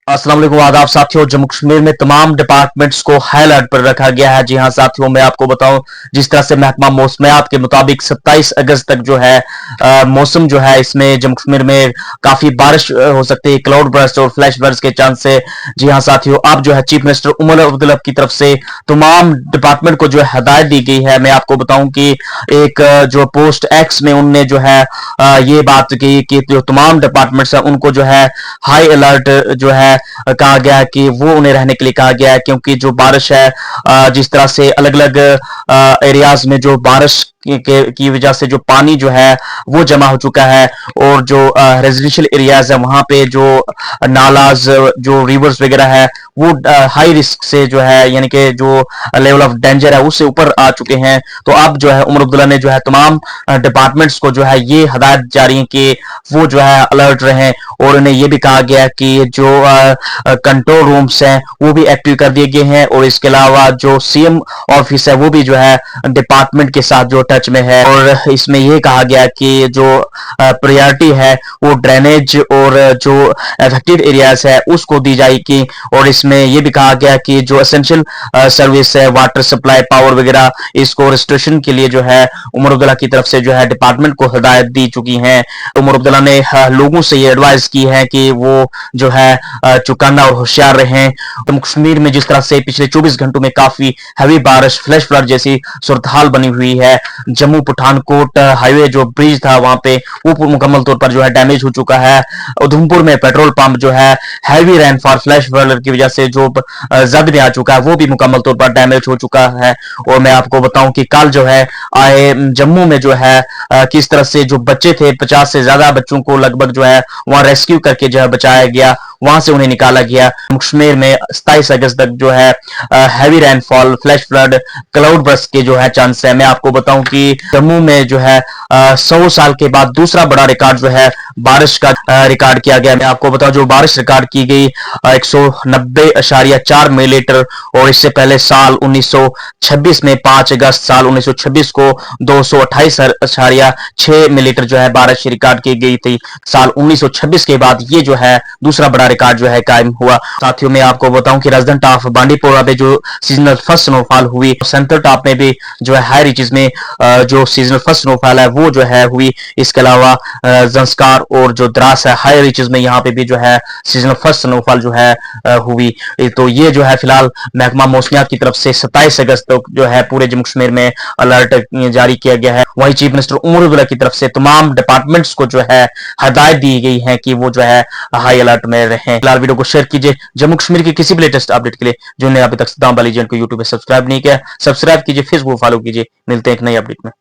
अस्सलाम वालेकुम आदाब साथियों। जम्मू कश्मीर में तमाम डिपार्टमेंट्स को हाई अलर्ट पर रखा गया है। जी हां साथियों, मैं आपको बताऊं, जिस तरह से महकमा मौसमियात के मुताबिक 27 अगस्त तक जो है मौसम जो है इसमें जम्मू कश्मीर में काफी बारिश हो सकती है, क्लाउड बर्स्ट और फ्लैश बर्स्ट के चांस से। जी हां साथियों, अब जो है चीफ मिनिस्टर उमर अब्दुल्ला की तरफ से तमाम डिपार्टमेंट को जो है हदायत दी गई है। मैं आपको बताऊं कि एक जो पोस्ट एक्स में उनने जो है ये बात की कि जो तमाम डिपार्टमेंट्स हैं उनको जो है हाई अलर्ट जो है कहा गया है कि वो उन्हें रहने के लिए कहा गया है, क्योंकि जो बारिश है जिस तरह से अलग अलग एरियाज में जो बारिश की वजह से जो पानी जो है वो जमा हो चुका है, और जो रेजिडेंशियल एरियाज है वहां पे जो नालाज जो रिवर्स वगैरह है वो हाई रिस्क से जो है, यानी कि जो लेवल ऑफ डेंजर है उससे ऊपर आ चुके हैं। तो अब जो है उमर अब्दुल्ला ने जो है तमाम डिपार्टमेंट्स को जो है ये हदायत जारी है कि वो जो है अलर्ट रहें, और उन्हें ये भी कहा गया कि जो कंट्रोल रूम्स हैं वो भी एक्टिव कर दिए गए हैं, और इसके अलावा जो सीएम ऑफिस है वो भी जो है डिपार्टमेंट के साथ जो टच में है। और इसमें ये कहा गया कि जो प्रायोरिटी है वो ड्रेनेज और जो अफेक्टेड एरियाज है उसको दी जाएगी, और इसमें ये भी कहा गया कि जो एसेंशियल सर्विस है, वाटर सप्लाई, पावर वगैरह, इसको रिस्ट्रिक्शन के लिए जो है उमर अब्दुल्ला की तरफ से जो है डिपार्टमेंट को हिदायत दी चुकी है। उमर अब्दुल्ला ने लोगों से ये एडवाइस की है कि वो जो है चौकन्ना और होशियार रहें। जम्मू कश्मीर में जिस तरह से पिछले 24 घंटों में काफी हैवी बारिश, फ्लैश फ्लड जैसी सूरत हाल बनी हुई है। जम्मू पठानकोट हाईवे जो ब्रिज था वहां पे वो मुकम्मल तौर पर जो है डैमेज हो चुका है। उधमपुर में पेट्रोल पंप जो है हैवी रेनफॉल, फ्लैश फ्लड की वजह से जो जद में आ चुका है वो भी मुकम्मल तौर पर डैमेज हो चुका है। और मैं आपको बताऊं कि कल जो है आए जम्मू में जो है किस तरह से जो बच्चे थे, 50 से ज्यादा बच्चों को लगभग जो है वहां रेस्क्यू करके जो है बचाया गया, वहां से उन्हें निकाला गया। कश्मीर में 27 अगस्त तक जो है heavy rainfall, flash flood, cloud burst के जो है चांस है। मैं आपको बताऊं कि जम्मू में जो है 100 साल के बाद दूसरा बड़ा रिकॉर्ड जो है बारिश का रिकॉर्ड किया गया। मैं आपको बताऊं जो बारिश रिकॉर्ड की गई 190.4 मिलीमीटर, और इससे पहले साल 1926 में 5 अगस्त साल 1926 को 228.6 मिलीमीटर जो है बारिश रिकॉर्ड की गई थी। साल 1926 के बाद ये जो है दूसरा बड़ा रिकॉर्ड जो है कायम हुआ। साथियों मैं आपको बताऊं कि राजधानी टॉप बांडीपोरा में जो सीजनल फर्स्ट स्नोफॉल हुई, सेंट्रल टॉप में भी जो है हाई रीचेस में जो सीजनल फर्स्ट स्नोफॉल है वो जो है हुई। इसके अलावा जंस्कार और जो द्रास है हाई रीचेस में, यहाँ पे भी जो है सीजनल फर्स्ट स्नोफॉल जो है हुई। तो ये जो है फिलहाल महकमा मौसमियात की तरफ से 27 अगस्त तक जो है पूरे जम्मू कश्मीर में अलर्ट जारी किया गया है। वहीं चीफ मिनिस्टर उमर अब्दुल्ला की तरफ से तमाम डिपार्टमेंट्स को जो है हदायत दी गई है कि वो जो है हाई अलर्ट में रहें। फिलहाल वीडियो को शेयर कीजिए। जम्मू कश्मीर की किसी भी लेटेस्ट अपडेट के लिए जिन्होंने अभी तक सद्दाम वाली चैनल को यूट्यूब पे सब्सक्राइब नहीं किया, सब्सक्राइब कीजिए, फेसबुक फॉलो कीजिए। मिलते हैं एक नई अपडेट में।